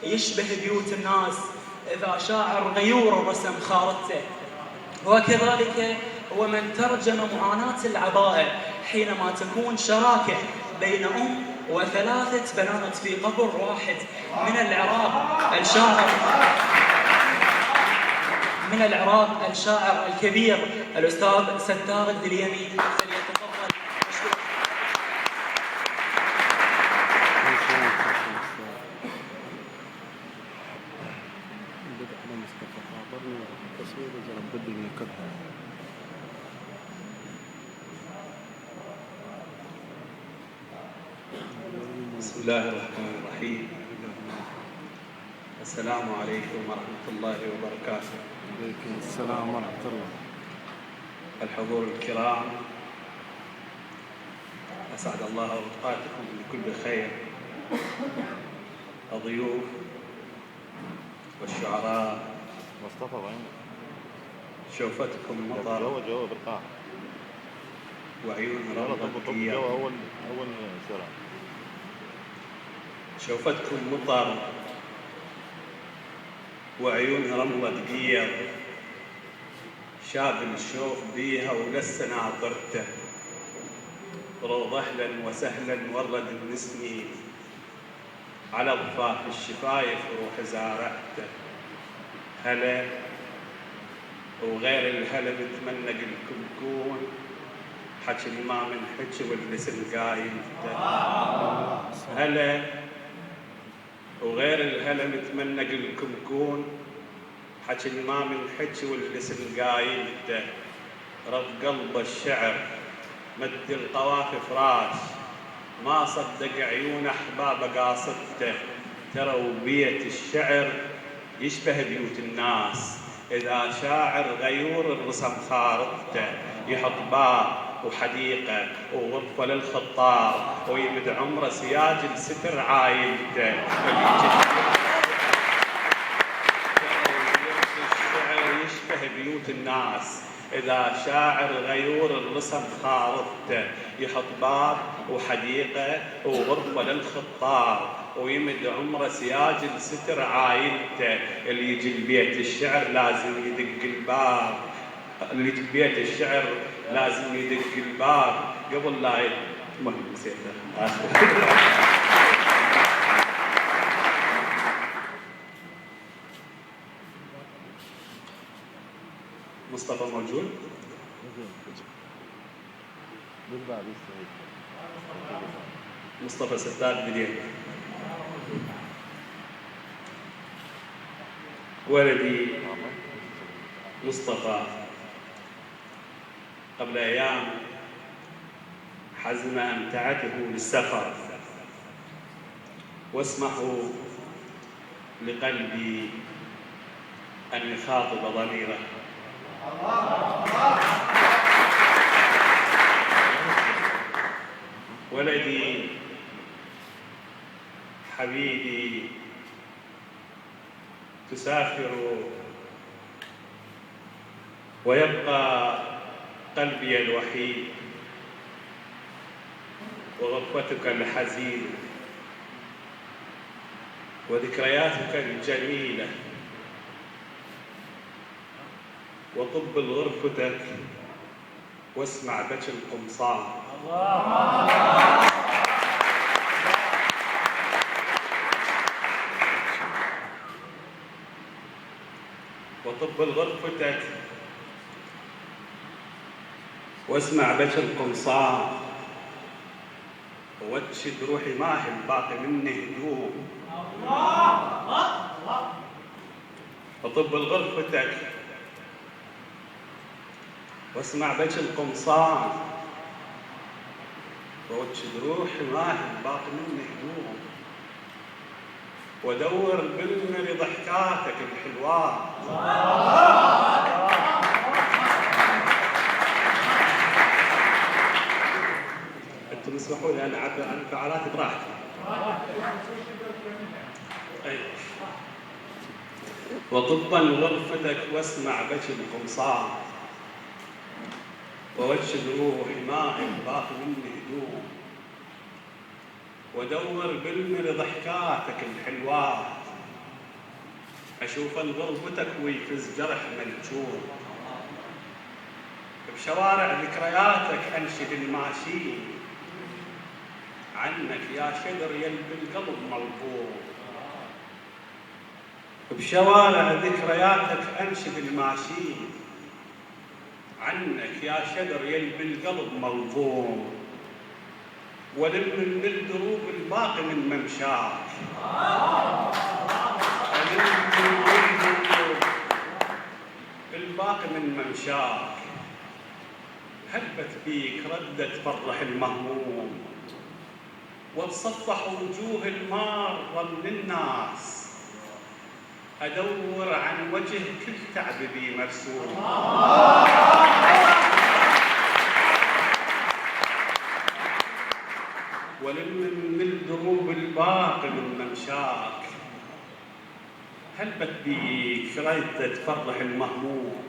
يشبه بيوت الناس إذا شاعر غيور الرسم خارطته. وكذلك هو من ترجم معاناة العبائة حينما تكون شراكة بين وثلاثة بنات في قبر واحد. من العراق الشاعر الكبير الأستاذ ستار الدليمي، فليتفضل مشكور. بسم الله الرحمن الرحيم. السلام عليكم ورحمة الله وبركاته. عليكم السلام ورحمة الله. الحضور الكرام، أسعد الله أوقاتكم بكل خير. الضيوف والشعراء، مصطفى وين؟ شوفتكم مطر جوا بالقاع وعيون رمضة أول سرعة. شوفتكم مطر وعيون رمضة دقيق، شاب الشوف بيها ولسه ناظرته، روض أهلا وسهلا ورد النسمين على ضفاف الشفايف وروح زارعته. هلا وغير الهلا بتمنى قلكم كون حكي ما من حكي واللسن قايلته. هلا وغير الهلا متمنى قلكم كون حكي ما من حكي واللسن قايلته. رب قلب الشعر مد القوافي فراش، ما صدق عيون احبابه قاصدته. ترى وبيت الشعر يشبه بيوت الناس، اذا شاعر غيور الرسم خارطته. يحط باب وحديقه وغرفه للخطار، ويمد عمره سياج الستر عايلته. الشعر يشبه بيوت الناس، إذا شاعر غيور الرسم خارطته. يحط باب وحديقة وغرفة للخطار، ويمد عمره سياج الستر عايلته. اللي يجي لبيت الشعر لازم يدق الباب، اللي يجي لبيت الشعر لازم يدق الباب قبل لا المهم نسيته. مصطفى موجود؟ مصطفى ستار الدليمي. ولدي مصطفى قبل أيام حزم أمتعته للسفر، واسمحوا لقلبي أن يخاطب ضميره. ولدي حبيبي تسافر ويبقى قلبي الوحيد وغرفتك الحزينة وذكرياتك الجميلة وطب غرفتك واسمع بكي القمصان. وطب غرفتك واسمع بكي القمصان، ووجد روحي ماهي باقي مني هدوم. وطب غرفتك واسمع بكي القمصان، ووجد روحي ماهي باقي مني هدوم. ودور بالمري ضحكاتك الحلوات، انتم اسمحوا لي انا اعبر عن انفعالاتي براحتي. وطبا غرفتك واسمع بكي القمصان، ووجد روحي ماهي باقي مني هدوم. ودور بالمر ضحكاتك الحلوات، أشوف غربتك ويفز جرح منجور، بشوارع ذكرياتك أنشد الماشين، عنك يا شجر يل بالقلب ملبور. بشوارع ذكرياتك أنشد الماشين، عنك يا شجر يل بالقلب ملظوم، ولم من الدروب الباقي من ممشاك، ولم من الدروب الباقي من ممشاك، هبت بيك ردة فرح المهموم، وتصفح وجوه المارة من الناس، أدور عن وجه كل تعب بي مرسوم. ولم من الدروب الباقي من ممشاك، هلبت بيك ردة فرح المهموم،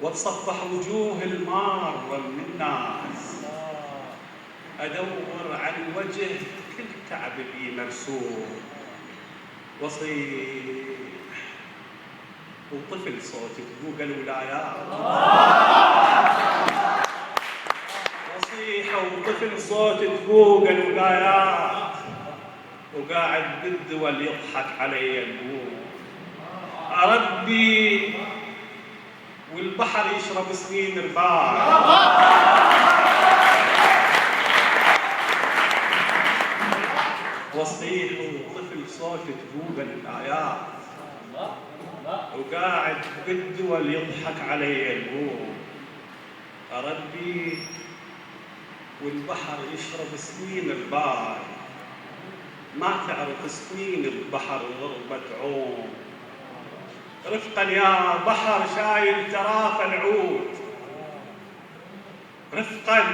وتصفح وجوه المارة من الناس، أدور عن وجه كل تعب بي مرسوم، وصيح وطفل صوتي فوق الولايات، وصيح وطفل صوتي فوق الولايات، وقاعد بالدول يضحك علي البوم، أربي والبحر يشرب سنين رباع، وصيح وطفل صوتي فوق الولايات، وقاعد بالدول يضحك علي البوم، أربي والبحر يشرب سنين الباي، ما تعرف سنين البحر غربة عوم، رفقا يا بحر شايل تراف العود، رفقا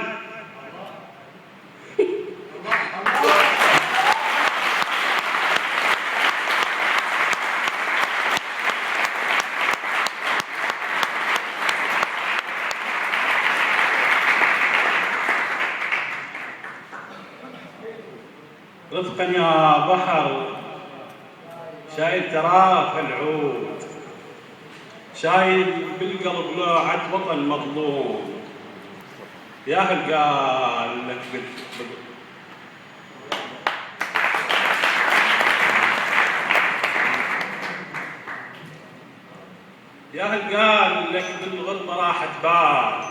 رفقا يا بحر شايل تراف العود، شايل بالقلب لوعة وطن مظلوم، يا هل قال لك يا هل قال لك بالغربة راحت بال،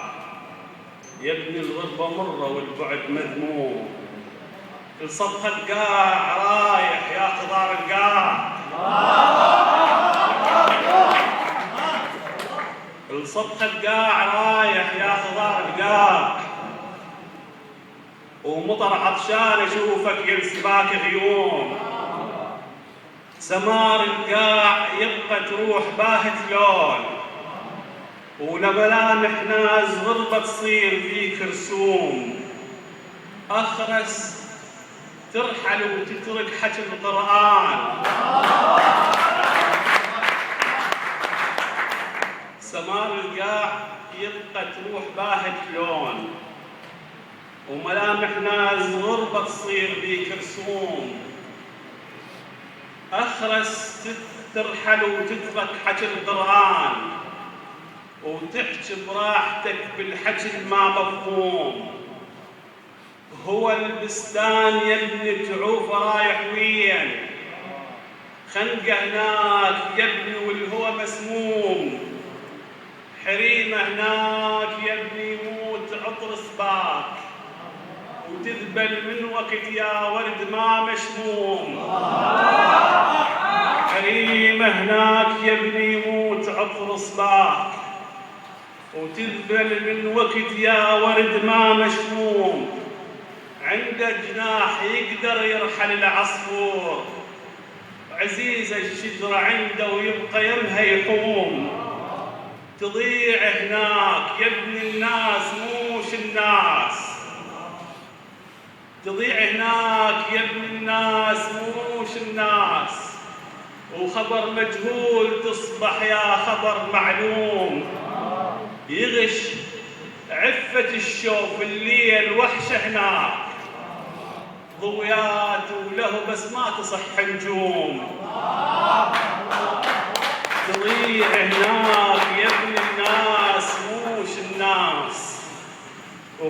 يا ابني الغربة مرة والبعد مذموم، الصبح القاع رايح يا خضار القاع، الصبح القاع رايح يا خضار القاع، ومطر عطشان اشوفك يا سباك غيوم، سمار القاع يبقى تروح باهت لون، ولملامح ناس غربة تصير فيك رسوم، أخرس ترحل وتترك حكي القرآن، سمار القاع يبقى تروح باهت لون، وملامح ناس غربة تصير بيك رسوم، أخرس ترحل وتترك حكي القرآن، وتحكي براحتك بالحكي الما مفهوم، هو البستان يبني تعوف رايح وين، خنقه هناك يبني والهوى مسموم، حريمه هناك يبني يموت عطر صباك، وتذبل من وقت يا ورد ما مشموم، حريمه هناك يبني يموت عطر صباك، وتذبل من وقت يا ورد ما مشموم، عنده جناح يقدر يرحل العصفور، عزيزة الشجرة عنده ويبقى يمها يحوم، تضيع هناك يا ابن الناس موش الناس، تضيع هناك يا ابن الناس موش الناس، وخبر مجهول تصبح يا خبر معلوم، يغش عفة الشوف الليل وحشة هناك، ضويات وله بس ما تصح نجوم،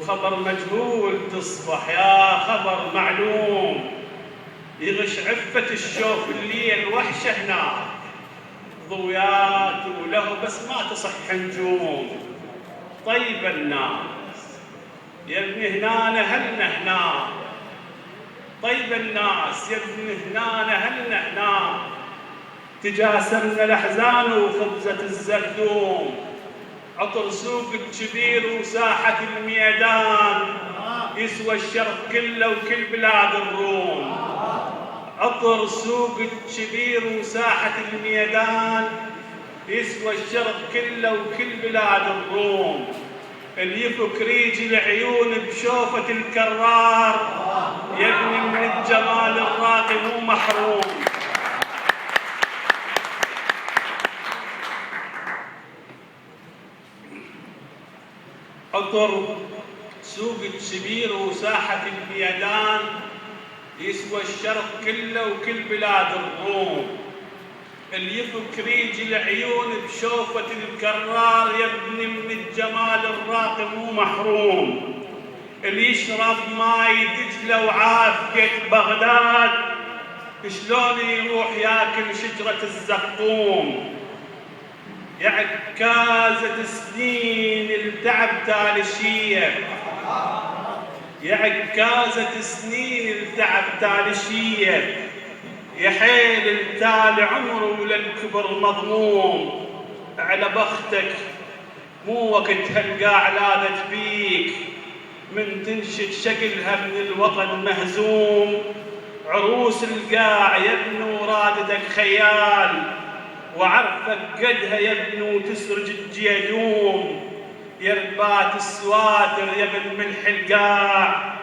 وخبر مجهول تصبح يا خبر معلوم، يغش عفة الشوف الليل وحشة هناك، ضويات وله بس ما تصح نجوم. طيب الناس يا ابن هنا هلنا هنا، طيب الناس يا ابن هنا هلنا هنا، تجاسمنا الأحزان وخبزة الزردوم، عطر سوق الكبير وساحة الميدان يسوى الشرق كله وكل بلاد الروم. عطر سوق الكبير وساحة الميدان يسوى الشرق كله وكل بلاد الروم، اللي يفك ريج العيون بشوفة الكرار يا ابني من الجمال الراقي مو محروم. عطر سوق الشبير وساحة الميدان يسوى الشرق كله وكل بلاد الروم، اللي يفك ريج العيون بشوفة الكرار يا ابني من الجمال الراقي مو محروم، اللي يشرب ماي دجلة وعافية بغداد شلون يروح ياكل شجرة الزقوم. يا عكازة سنين التعب تالشية، يا عكازة سنين التعب تالشية، يا حيل التالي عمره وللكبر مضموم. على بختك مو وقتها القاع لادت بيك من تنشد شكلها من الوطن مهزوم. عروس القاع يا ابن ورادتك خيال، وعرفك قدها يا ابن وتسرج الجيدوم. يا ربات السواتر يا ابن ملح القاع،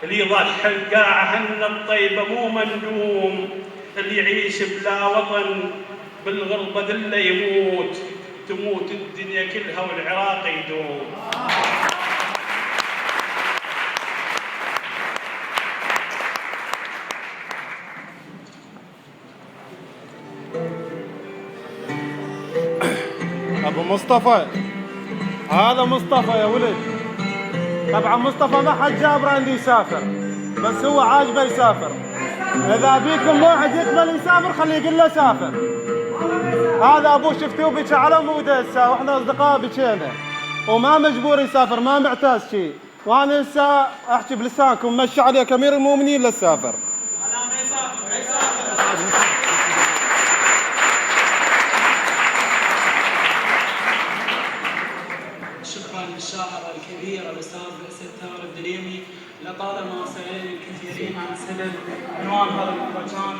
اللي يضحي القاع هن الطيبة مو مندوم. اللي يعيش بلا وطن بالغربة ذله يموت، تموت الدنيا كلها والعراق يدوم. ابو مصطفى، هذا مصطفى يا ولد. طبعا مصطفى ما حد جابره عندي يسافر، بس هو عاجبه يسافر. اذا بيكم واحد يقبل يسافر خليه يقول له سافر. هذا ابوه شفتوه بكى على موده هسه، واحنا اصدقاء بكينا وما مجبور يسافر، ما معتاز شيء. وانا هسه احكي بلسانكم مشي عليك امير المؤمنين للسافر. لا ما يسافر ما يسافر. شكرا للشاعر الكبير الاستاذ ستار الدليمي. لطالما سأل الكثيرين عن سبب عنوان هذا المهرجان.